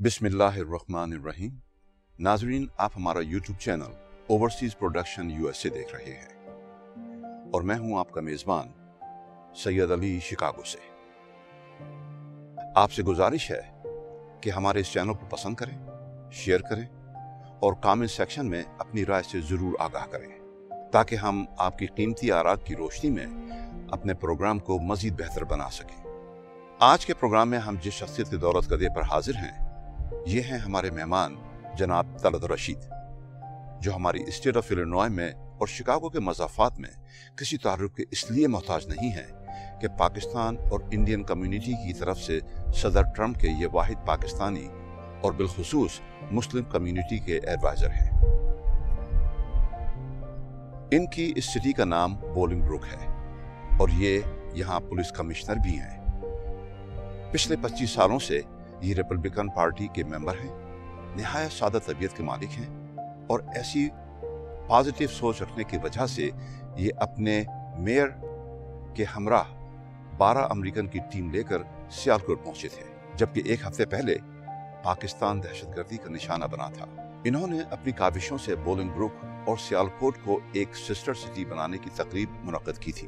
बिस्मिल्लाहिर्रहमानिर्रहीम। नाजरीन, आप हमारा YouTube channel overseas production USA देख रहे हैं और मैं हूं आपका मेजबान सैयद अली शिकागो से। आपसे गुजारिश है कि हमारे इस चैनल को पसंद करें, शेयर करें और कमेंट सेक्शन में अपनी राय से जरूर आगाह करें ताकि हम आपकी कीमती आरात की रोशनी में अपने प्रोग्राम को मजीद बेहतर बना सकें। आज के प्रोग्राम में हम जिस शख्सियत की दौलत कदे पर हाजिर हैं, ये हैं हमारे मेहमान जनाब तलत रशीद, जो हमारी स्टेट ऑफ इलिनॉय में और शिकागो के मज़ाफ़ात में किसी तारुफ के इसलिए मोहताज नहीं है कि पाकिस्तान और इंडियन कम्युनिटी की तरफ से सदर ट्रंप के ये वाहिद पाकिस्तानी और बिलखुसूस मुस्लिम कम्युनिटी के एडवाइजर हैं। इनकी इस सिटी का नाम बोलिंगब्रुक है और ये यहाँ पुलिस कमिश्नर भी हैं। पिछले 25 सालों से ये रिपब्लिकन पार्टी के मेंबर हैं, निहायत सादा तबीयत के मालिक हैं और ऐसी पॉजिटिव सोच रखने की वजह से ये अपने मेयर के हमराह 12 अमेरिकन की टीम लेकर सियालकोट पहुंचे थे, जबकि एक हफ्ते पहले पाकिस्तान दहशतगर्दी का निशाना बना था। इन्होंने अपनी काविशों से बोलिंगब्रुक और सियालकोट को एक सिस्टर सिटी बनाने की तकरीब मुनक्कद की थी।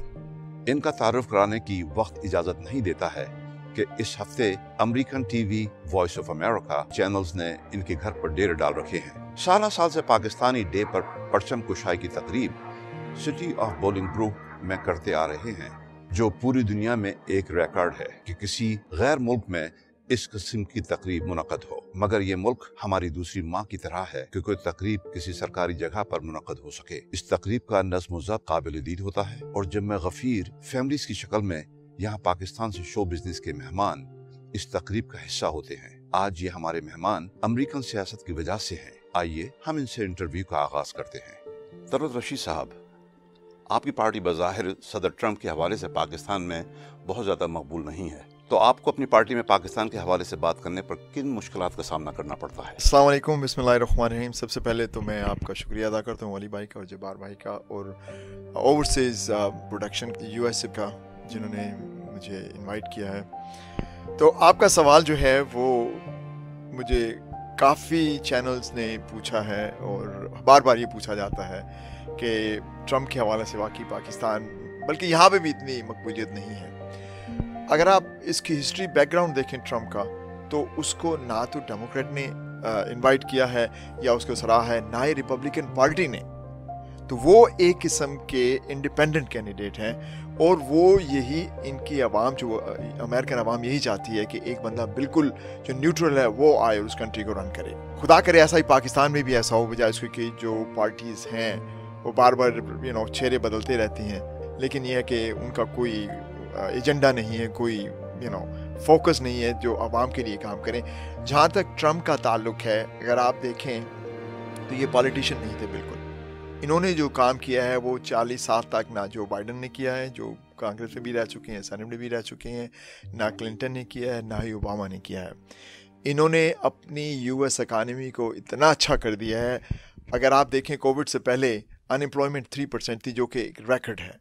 इनका तारुफ कराने की वक्त इजाजत नहीं देता है कि इस हफ्ते American TV voice of America channels ने इनके घर पर डेरे डाल रखे हैं। साल से पाकिस्तानी डे पर परचम कुशाई की तकरीब सिटी ऑफ बोलिंगब्रुक में करते आ रहे हैं, जो पूरी दुनिया में एक रिकॉर्ड है कि किसी गैर मुल्क में इस किस्म की तकरीब मुनक्कद हो। मगर ये मुल्क हमारी दूसरी माँ की तरह है कि कोई तकरीब किसी सरकारी जगह पर मुनक्कद हो सके। इस तकरीब का नज़्म ज़ब्त काबिल दीद होता है और जम्मे गफीर फैमिलीज की शक्ल में यहाँ पाकिस्तान से शो बिजनेस के मेहमान इस तकरीब का हिस्सा होते हैं। आज ये हमारे मेहमान अमेरिकन सियासत की वजह से हैं। आइए हम इनसे इंटरव्यू का आगाज करते हैं। तलत रशीद साहब, आपकी पार्टी बज़ाहिर सदर ट्रंप के हवाले से पाकिस्तान में बहुत ज़्यादा मकबूल नहीं है, तो आपको अपनी पार्टी में पाकिस्तान के हवाले से बात करने पर किन मुश्किलात का सामना करना पड़ता है? अस्सलाम वालेकुम, बिस्मिल्लाहिर्रहमानिर्रहीम। सबसे पहले तो मैं आपका शुक्रिया अदा करता हूँ, अली भाई का और जब्बार भाई का और ओवरसीज प्रोडक्शन यूएसए का, जिन्होंने मुझे इनवाइट किया है। तो आपका सवाल जो है वो मुझे काफ़ी चैनल्स ने पूछा है और बार बार ये पूछा जाता है कि ट्रंप के हवाले से वाकई पाकिस्तान, बल्कि यहाँ पे भी इतनी मकबूलियत नहीं है। अगर आप इसकी हिस्ट्री बैकग्राउंड देखें ट्रंप का, तो उसको ना तो डेमोक्रेट ने इनवाइट किया है या उसको सराहा है, ना ही रिपब्लिकन पार्टी ने। तो वो एक किस्म के इंडिपेंडेंट कैंडिडेट हैं और वो यही इनकी आवाम, जो अमेरिकन आवाम यही चाहती है कि एक बंदा बिल्कुल जो न्यूट्रल है वो आए और उस कंट्री को रन करे। खुदा करे ऐसा ही पाकिस्तान में भी ऐसा हो, बजाय उसके कि जो पार्टीज़ हैं वो बार बार चेहरे बदलते रहती हैं, लेकिन यह है कि उनका कोई एजेंडा नहीं है, कोई फोकस नहीं है जो आवाम के लिए काम करें। जहाँ तक ट्रंप का ताल्लुक है, अगर आप देखें तो ये पॉलिटिशियन नहीं थे बिल्कुल। इन्होंने जो काम किया है वो 40 साल तक ना जो बाइडन ने किया है, जो कांग्रेस में भी रह चुके हैं, सेनेट में भी रह चुके हैं, ना क्लिंटन ने किया है, ना ही ओबामा ने किया है। इन्होंने अपनी यूएस इकानमी को इतना अच्छा कर दिया है। अगर आप देखें, कोविड से पहले अनएम्प्लॉयमेंट 3% थी, जो कि एक रिकॉर्ड है।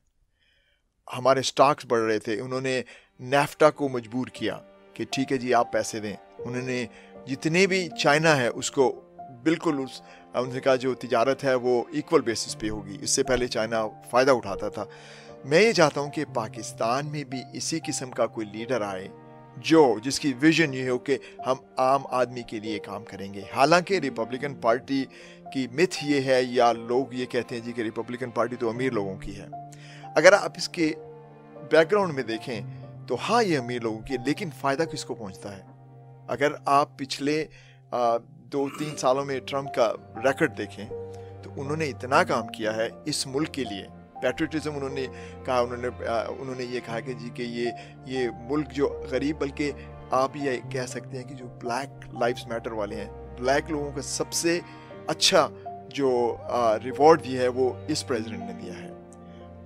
हमारे स्टॉक्स बढ़ रहे थे। उन्होंने नेफ्टा को मजबूर किया कि ठीक है जी, आप पैसे दें। उन्होंने जितने भी चाइना है उसको बिल्कुल उनसे कहा जो तिजारत है वो इक्वल बेसिस पे होगी। इससे पहले चाइना फ़ायदा उठाता था। मैं ये चाहता हूँ कि पाकिस्तान में भी इसी किस्म का कोई लीडर आए जिसकी विजन ये हो कि हम आम आदमी के लिए काम करेंगे। हालांकि रिपब्लिकन पार्टी की मिथ ये है, या लोग ये कहते हैं जी कि रिपब्लिकन पार्टी तो अमीर लोगों की है। अगर आप इसके बैकग्राउंड में देखें तो हाँ, ये अमीर लोगों की है, लेकिन फ़ायदा किसको पहुँचता है? अगर आप पिछले 2-3 सालों में ट्रंप का रिकॉर्ड देखें तो उन्होंने इतना काम किया है इस मुल्क के लिए। पैट्रियटिज्म उन्होंने कहा, उन्होंने ये कहा कि जी कि ये मुल्क जो गरीब, बल्कि आप ये कह सकते हैं कि जो ब्लैक लाइव्स मैटर वाले हैं, ब्लैक लोगों का सबसे अच्छा जो रिवॉर्ड दिया है वो इस प्रेसिडेंट ने दिया है।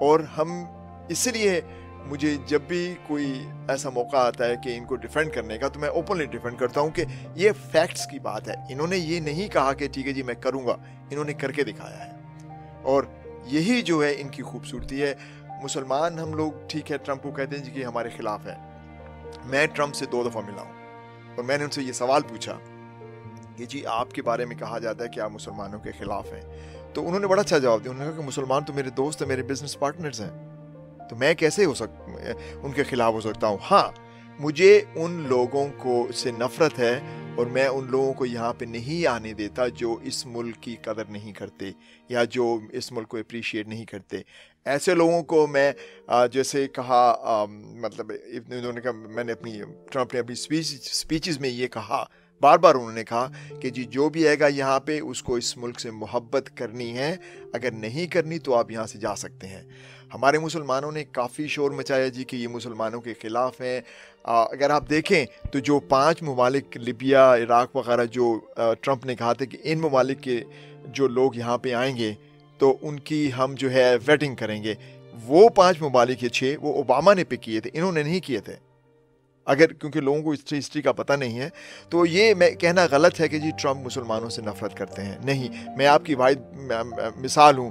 और हम इसलिए, मुझे जब भी कोई ऐसा मौका आता है कि इनको डिफेंड करने का, तो मैं ओपनली डिफेंड करता हूँ कि ये फैक्ट्स की बात है। इन्होंने ये नहीं कहा कि ठीक है जी मैं करूँगा, इन्होंने करके दिखाया है और यही जो है इनकी खूबसूरती है। मुसलमान हम लोग ठीक है ट्रंप को कहते हैं जी कि हमारे खिलाफ है। मैं ट्रंप से 2 दफ़ा मिला हूँ और मैंने उनसे ये सवाल पूछा कि जी आपके बारे में कहा जाता है कि आप मुसलमानों के खिलाफ हैं। तो उन्होंने बड़ा अच्छा जवाब दिया, उन्होंने कहा कि मुसलमान तो मेरे दोस्त हैं, मेरे बिजनेस पार्टनर्स हैं, तो मैं कैसे उनके खिलाफ हो सकता हूँ। हाँ, मुझे उन लोगों को से नफरत है और मैं उन लोगों को यहाँ पे नहीं आने देता जो इस मुल्क की कदर नहीं करते या जो इस मुल्क को अप्रिशिएट नहीं करते। ऐसे लोगों को मैं जैसे कहा मतलब इन्होंने कहा, ट्रम्प ने अपनी स्पीचेस में ये कहा, बार बार उन्होंने कहा कि जी जो भी आएगा यहाँ पे उसको इस मुल्क से मोहब्बत करनी है, अगर नहीं करनी तो आप यहाँ से जा सकते हैं। हमारे मुसलमानों ने काफ़ी शोर मचाया जी कि ये मुसलमानों के ख़िलाफ़ हैं। अगर आप देखें तो जो 5 ममालिक लिबिया, इराक़ वग़ैरह जो ट्रंप ने कहा था कि इन ममालिक के जो लोग यहाँ पे आएंगे तो उनकी हम जो है वेटिंग करेंगे, वो 5 ममालिक या 6 वो ओबामा ने पे किए थे, इन्होंने नहीं किए थे। अगर क्योंकि लोगों को हिस्ट्री का पता नहीं है तो ये मैं कहना गलत है कि जी ट्रंप मुसलमानों से नफ़रत करते हैं। नहीं, मैं आपकी वाहिद मिसाल हूँ,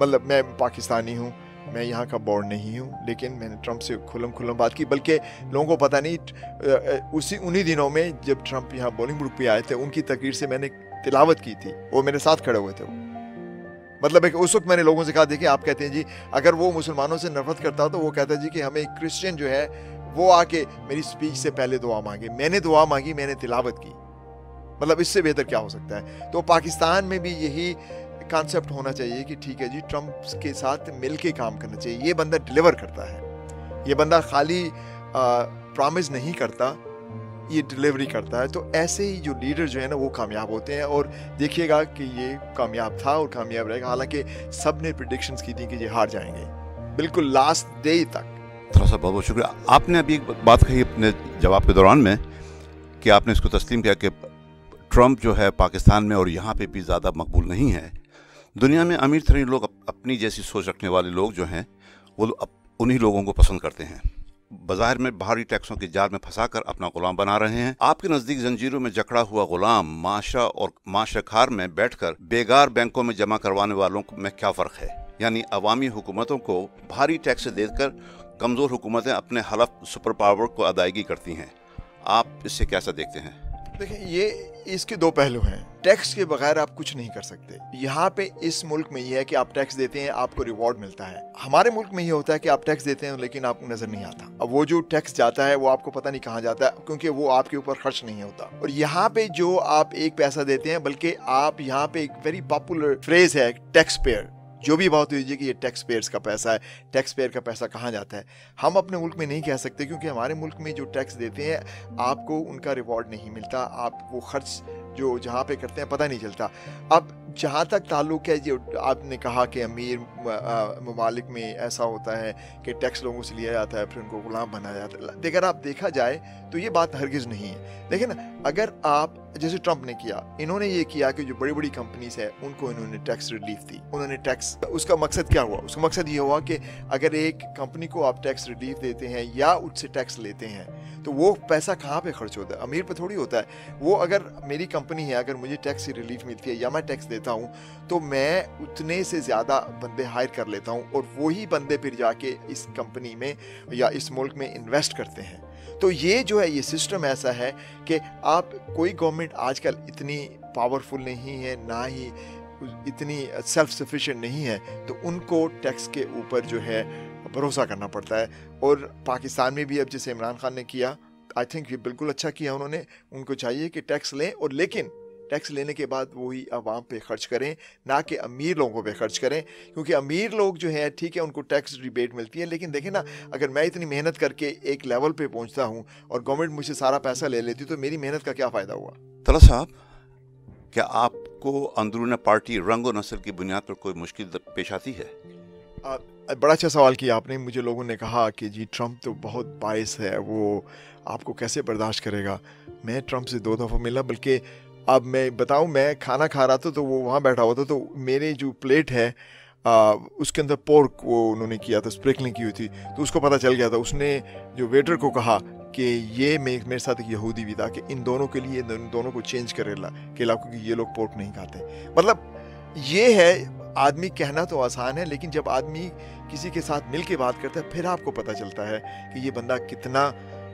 मतलब मैं पाकिस्तानी हूँ, मैं यहाँ का बॉर्न नहीं हूँ, लेकिन मैंने ट्रंप से खुल्लम बात की, बल्कि लोगों को पता नहीं उन्हीं दिनों में जब ट्रंप यहाँ बोलिंगब्रुक पे आए थे उनकी तकरीर से मैंने तिलावत की थी, वो मेरे साथ खड़े हुए थे। वो मतलब है कि उस वक्त मैंने लोगों से कहा, देखिए आप कहते हैं जी अगर वो मुसलमानों से नफरत करता तो वो कहता जी कि हमें क्रिश्चियन जो है वो आके मेरी स्पीच से पहले दुआ मांगे, मैंने दुआ मांगी, मैंने तिलावत की, मतलब इससे बेहतर क्या हो सकता है। तो पाकिस्तान में भी यही कॉन्सेप्ट होना चाहिए कि ठीक है जी ट्रंप के साथ मिल के काम करना चाहिए। ये बंदा डिलीवर करता है, ये बंदा खाली प्रॉमिस नहीं करता, ये डिलीवरी करता है। तो ऐसे ही जो लीडर जो है ना वो कामयाब होते हैं, और देखिएगा कि ये कामयाब था और कामयाब रहेगा। हालांकि सब ने प्रेडिक्शंस की थी कि ये हार जाएंगे बिल्कुल लास्ट डे तक। थोड़ा सा बहुत बहुत शुक्रिया। आपने अभी एक बात कही अपने जवाब के दौरान में कि आपने इसको तस्लीम किया कि ट्रंप जो है पाकिस्तान में और यहाँ पे भी ज़्यादा मकबूल नहीं है। दुनिया में अमीर तरीन लोग, अपनी जैसी सोच रखने वाले लोग जो हैं वो उन्हीं लोगों को पसंद करते हैं। बाज़ाहिर में भारी टैक्सों के जाल में फंसाकर अपना गुलाम बना रहे हैं। आपके नज़दीक जंजीरों में जकड़ा हुआ गुलाम माशरा और माशरा खार में बैठकर बेगार बैंकों में जमा करवाने वालों में क्या फ़र्क है? यानी अवामी हुकूमतों को भारी टैक्स देकर कमज़ोर हुकूमतें अपने हलफ सुपर पावर को अदायगी करती हैं। आप इससे कैसा देखते हैं? देखिए, ये इसके 2 पहलू हैं। टैक्स के बगैर आप कुछ नहीं कर सकते। यहाँ पे इस मुल्क में ये है कि आप टैक्स देते हैं, आपको रिवॉर्ड मिलता है। हमारे मुल्क में ये होता है कि आप टैक्स देते हैं लेकिन आपको नजर नहीं आता। अब वो जो टैक्स जाता है वो आपको पता नहीं कहाँ जाता है, क्योंकि वो आपके ऊपर खर्च नहीं होता। और यहाँ पे जो आप एक पैसा देते हैं, बल्कि आप यहाँ पे एक वेरी पॉपुलर फ्रेज है टैक्स पेयर, जो भी बात हुई कि ये टैक्स पेयर्स का पैसा है, टैक्स पेयर का पैसा कहाँ जाता है, हम अपने मुल्क में नहीं कह सकते, क्योंकि हमारे मुल्क में जो टैक्स देते हैं आपको उनका रिवॉर्ड नहीं मिलता। आप वो खर्च जो जहाँ पे करते हैं पता नहीं चलता। अब जहाँ तक ताल्लुक है, जो आपने कहा कि अमीर ममालिक में ऐसा होता है कि टैक्स लोगों से लिया जाता है फिर उनको गुलाम बनाया जाता है, अगर आप देखा जाए तो ये बात हरगिज़ नहीं है। देखिए ना, अगर आप जैसे ट्रंप ने किया, इन्होंने ये किया कि जो बड़ी बड़ी कंपनीज है उनको इन्होंने टैक्स रिलीफ दी, उन्होंने टैक्स, उसका मकसद क्या हुआ? उसका मकसद ये हुआ कि अगर एक कंपनी को आप टैक्स रिलीफ देते हैं या उससे टैक्स लेते हैं तो वो पैसा कहाँ पे खर्च होता है? अमीर पे थोड़ी होता है वो। अगर मेरी कंपनी है, अगर मुझे टैक्स की रिलीफ मिलती है या मैं टैक्स देता हूँ तो मैं उतने से ज़्यादा बंदे हायर कर लेता हूँ और वही बंदे फिर जाके इस कंपनी में या इस मुल्क में इन्वेस्ट करते हैं। तो ये जो है ये सिस्टम ऐसा है कि आप कोई गवर्नमेंट आजकल इतनी पावरफुल नहीं है, ना ही इतनी सेल्फ सफिशिएंट नहीं है, तो उनको टैक्स के ऊपर जो है भरोसा करना पड़ता है। और पाकिस्तान में भी अब जैसे इमरान खान ने किया, आई थिंक ये बिल्कुल अच्छा किया उन्होंने। उनको चाहिए कि टैक्स लें, और लेकिन टैक्स लेने के बाद वही आवाम पे खर्च करें, ना कि अमीर लोगों पे खर्च करें। क्योंकि अमीर लोग जो है ठीक है उनको टैक्स रिबेट मिलती है, लेकिन देखें ना, अगर मैं इतनी मेहनत करके एक लेवल पे पहुंचता हूं और गवर्नमेंट मुझसे सारा पैसा ले लेती तो मेरी मेहनत का क्या फ़ायदा हुआ? तला साहब, क्या आपको अंदरून पार्टी रंग और नस्ल की बुनियाद पर कोई मुश्किल पेश आती है? बड़ा अच्छा सवाल किया आपने। मुझे लोगों ने कहा कि जी ट्रंप तो बहुत बाइस है, वो आपको कैसे बर्दाश्त करेगा। मैं ट्रंप से 2 दफ़ा मिला, बल्कि अब मैं बताऊं, मैं खाना खा रहा था तो वो वहाँ बैठा हुआ था, तो मेरे जो प्लेट है उसके अंदर पोर्क वो उन्होंने किया था, स्प्रिंकलिंग की हुई थी, तो उसको पता चल गया था। उसने जो वेटर को कहा कि ये मेरे साथ एक यहूदी भी था कि इन दोनों के लिए, इन दोनों को चेंज करे क्योंकि ये लोग पोर्क नहीं खाते। मतलब ये है, आदमी कहना तो आसान है, लेकिन जब आदमी किसी के साथ मिल के बात करता है फिर आपको पता चलता है कि ये बंदा कितना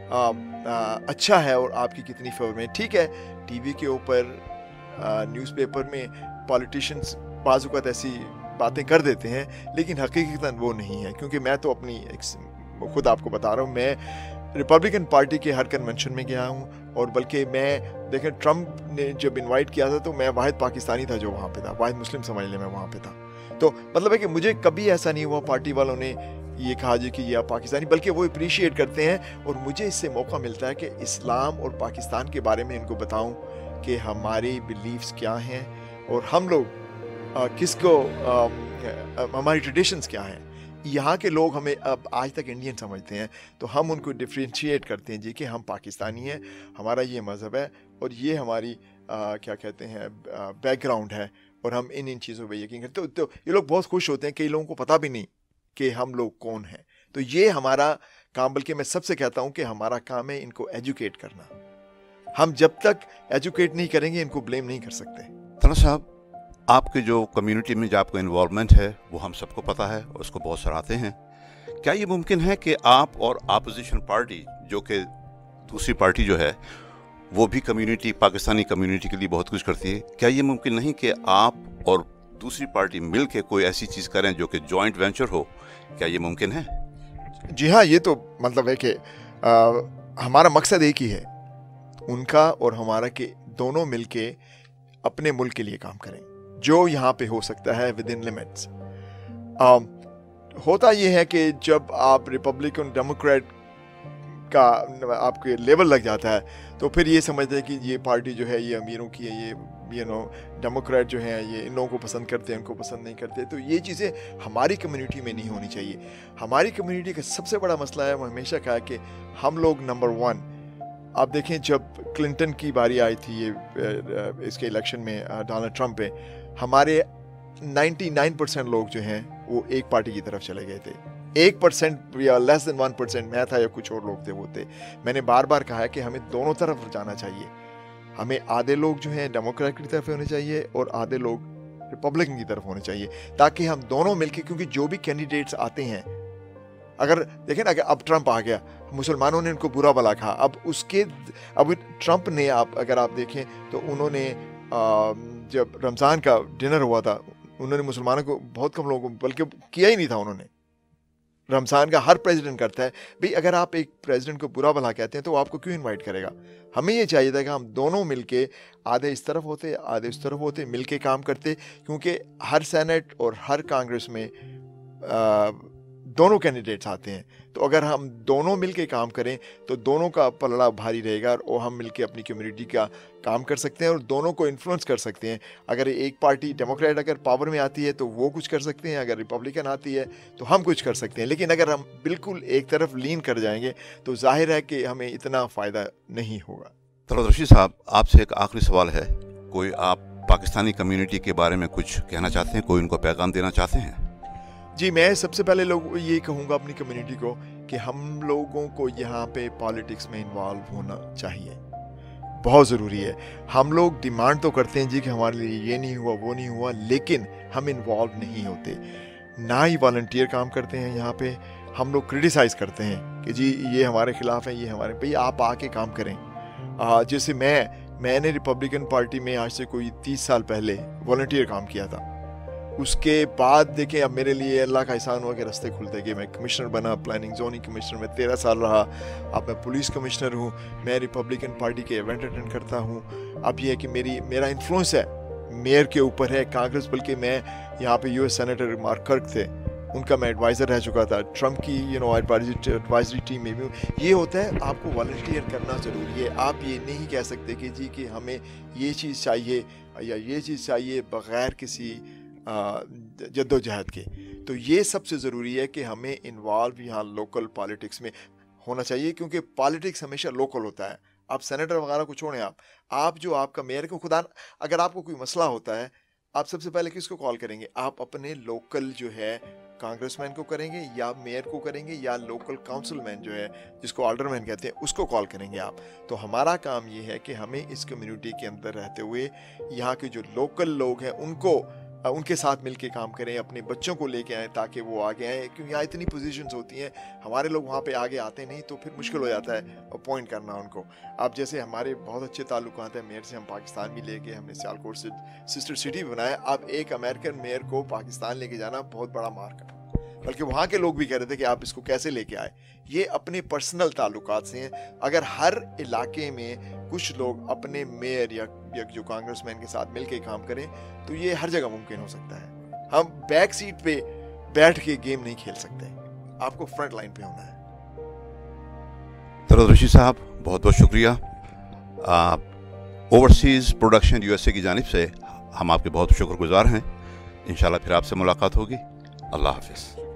अच्छा है और आपकी कितनी फेवर में। ठीक है, टीवी के ऊपर, न्यूज़पेपर में पॉलिटिशियंस बाज़ औक़ात ऐसी बातें कर देते हैं, लेकिन हकीकतन वो नहीं है। क्योंकि मैं तो अपनी खुद आपको बता रहा हूँ, मैं रिपब्लिकन पार्टी के हर कन्वेंशन में गया हूँ, और बल्कि मैं देखें, ट्रम्प ने जब इनवाइट किया था तो मैं वाहिद पाकिस्तानी था जो वहाँ पे था, वाहिद मुस्लिम समझ लें, मैं वहाँ पे था। तो मतलब है कि मुझे कभी ऐसा नहीं हुआ पार्टी वालों ने ये कहा जी कि ये आप पाकिस्तानी, बल्कि वो अप्रिशिएट करते हैं, और मुझे इससे मौका मिलता है कि इस्लाम और पाकिस्तान के बारे में इनको बताऊं कि हमारी बिलीफ्स क्या हैं और हम लोग किसको, हमारी ट्रेडिशंस क्या हैं। यहाँ के लोग हमें अब आज तक इंडियन समझते हैं, तो हम उनको डिफ्रेंशिएट करते हैं जी कि हम पाकिस्तानी हैं, हमारा ये मज़हब है और ये हमारी क्या कहते हैं बैकग्राउंड है, और हम इन चीज़ों पे यकीन करते। तो ये लोग बहुत खुश होते हैं, कई लोगों को पता भी नहीं कि हम लोग कौन हैं। तो ये हमारा काम, बल्कि मैं सबसे कहता हूँ कि हमारा काम है इनको एजुकेट करना। हम जब तक एजुकेट नहीं करेंगे इनको ब्लेम नहीं कर सकते। तलत साहब, आपके जो कम्युनिटी में जो आपका इन्वॉल्वमेंट है वो हम सबको पता है और उसको बहुत सराहते हैं। क्या ये मुमकिन है कि आप और अपोजिशन पार्टी, जो कि दूसरी पार्टी जो है वो भी कम्युनिटी, पाकिस्तानी कम्युनिटी के लिए बहुत कुछ करती है, क्या ये मुमकिन नहीं कि आप और दूसरी पार्टी मिल के कोई ऐसी चीज़ करें जो कि जॉइंट वेंचर हो? क्या ये मुमकिन है? जी हाँ, ये तो मतलब है कि हमारा मकसद एक ही है, उनका और हमारा, कि दोनों मिलके अपने मुल्क के लिए काम करें जो यहाँ पे हो सकता है विद इन लिमिट्स। होता ये है कि जब आप रिपब्लिकन डेमोक्रेट का आपके लेवल लग जाता है तो फिर ये समझते हैं कि ये पार्टी जो है ये अमीरों की है, ये डेमोक्रेट जो है ये इन लोगों को पसंद करते हैं, उनको पसंद नहीं करते। तो ये चीज़ें हमारी कम्युनिटी में नहीं होनी चाहिए। हमारी कम्युनिटी का सबसे बड़ा मसला है, वो हमेशा कहा कि हम लोग नंबर 1, आप देखें जब क्लिंटन की बारी आई थी ये इसके इलेक्शन में डोनाल्ड ट्रंप पे, हमारे 99% लोग जो हैं वो एक पार्टी की तरफ चले गए थे। 1% या लेस देन 1%, मैं था या कुछ और लोग थे वो थे। मैंने बार बार कहा है कि हमें दोनों तरफ जाना चाहिए। हमें आधे लोग जो हैं डेमोक्रेट की तरफ होने चाहिए और आधे लोग रिपब्लिकन की तरफ होने चाहिए, ताकि हम दोनों मिलकर, क्योंकि जो भी कैंडिडेट्स आते हैं, अगर देखें ना कि अब ट्रंप आ गया, मुसलमानों ने इनको बुरा भला कहा, अब ट्रंप ने, अगर आप देखें तो उन्होंने जब रमज़ान का डिनर हुआ था, उन्होंने मुसलमानों को, बहुत कम लोगों को, बल्कि किया ही नहीं था उन्होंने। रमज़ान का हर प्रेसिडेंट करता है भाई, अगर आप एक प्रेसिडेंट को बुरा भला कहते हैं तो वो आपको क्यों इनवाइट करेगा। हमें ये चाहिए था कि हम दोनों मिलके, आधे इस तरफ होते आधे उस तरफ होते, मिलके काम करते, क्योंकि हर सेनेट और हर कांग्रेस में दोनों कैंडिडेट्स आते हैं। तो अगर हम दोनों मिलके काम करें तो दोनों का पलड़ा भारी रहेगा और हम मिलके अपनी कम्युनिटी का काम कर सकते हैं और दोनों को इन्फ्लुएंस कर सकते हैं। अगर एक पार्टी डेमोक्रेट अगर पावर में आती है तो वो कुछ कर सकते हैं, अगर रिपब्लिकन आती है तो हम कुछ कर सकते हैं। लेकिन अगर हम बिल्कुल एक तरफ लीन कर जाएंगे तो जाहिर है कि हमें इतना फ़ायदा नहीं होगा। तलत रशीद साहब, आपसे एक आखिरी सवाल है। कोई आप पाकिस्तानी कम्युनिटी के बारे में कुछ कहना चाहते हैं, कोई उनको पैगाम देना चाहते हैं? जी, मैं सबसे पहले ये कहूँगा अपनी कम्युनिटी को कि हम लोगों को यहाँ पे पॉलिटिक्स में इन्वॉल्व होना चाहिए, बहुत ज़रूरी है। हम लोग डिमांड तो करते हैं जी कि हमारे लिए ये नहीं हुआ, वो नहीं हुआ, लेकिन हम इन्वॉल्व नहीं होते, ना ही वॉलंटियर काम करते हैं। यहाँ पे हम लोग क्रिटिसाइज़ करते हैं कि जी ये हमारे ख़िलाफ़ है, ये हमारे, भाई आप आके काम करें। जैसे मैंने रिपब्लिकन पार्टी में आज से कोई 30 साल पहले वॉलंटियर काम किया था। उसके बाद देखें, अब मेरे लिए अल्लाह का एहसान हुआ कि रास्ते खुलते गए। मैं कमिश्नर बना, प्लानिंग जोनिंग कमिश्नर में 13 साल रहा। अब मैं पुलिस कमिश्नर हूँ, मैं रिपब्लिकन पार्टी के इवेंट अटेंड करता हूँ। अब ये है कि मेरा इन्फ्लुएंस है मेयर के ऊपर है, कांग्रेस, बल्कि मैं यहाँ पे यूएस सेनेटर मार्क कर्क थे, उनका मैं एडवाइज़र रह चुका था। ट्रंप की एडवाइजरी टीम में भी ये होता है, आपको वॉलंटियर करना ज़रूरी है। आप ये नहीं कह सकते कि जी कि हमें ये चीज़ चाहिए या ये चीज़ चाहिए बग़ैर किसी जद्दोजहद के। तो ये सबसे ज़रूरी है कि हमें इन्वॉल्व यहाँ लोकल पॉलिटिक्स में होना चाहिए, क्योंकि पॉलिटिक्स हमेशा लोकल होता है। आप सेनेटर वगैरह को छोड़ें, आप जो आपका मेयर को, खुदा अगर आपको कोई मसला होता है, आप सबसे पहले किसको कॉल करेंगे? आप अपने लोकल जो है कांग्रेसमैन को करेंगे, या मेयर को करेंगे, या लोकल काउंसिलमैन जो है जिसको ऑल्डरमैन कहते हैं उसको कॉल करेंगे आप। तो हमारा काम ये है कि हमें इस कम्युनिटी के अंदर रहते हुए यहाँ के जो लोकल लोग हैं उनको उनके साथ मिलके काम करें, अपने बच्चों को लेके आएँ ताकि वो आगे आएँ, क्योंकि यहाँ इतनी पोजीशंस होती हैं, हमारे लोग वहाँ पे आगे आते नहीं तो फिर मुश्किल हो जाता है अपॉइंट करना उनको। अब जैसे हमारे बहुत अच्छे ताल्लुकात हैं मेयर से, हम पाकिस्तान भी ले गए, हमने सियालकोट से सिस्टर सिटी भी बनाया। अब एक अमेरिकन मेयर को पाकिस्तान लेके जाना बहुत बड़ा मार्क है, बल्कि वहाँ के लोग भी कह रहे थे कि आप इसको कैसे लेके आए। ये अपने पर्सनल ताल्लुकात से हैं। अगर हर इलाके में कुछ लोग अपने मेयर या जो कांग्रेसमैन के साथ मिलके काम करें तो ये हर जगह मुमकिन हो सकता है। हम बैक सीट पे बैठ के गेम नहीं खेल सकते, आपको फ्रंट लाइन पे होना है। तरद रशीद साहब, बहुत बहुत शुक्रिया। ओवरसीज़ प्रोडक्शन यूएसए की जानिब से हम आपके बहुत शुक्रगुजार हैं। इंशाल्लाह फिर आपसे मुलाकात होगी। अल्लाह हाफिज़।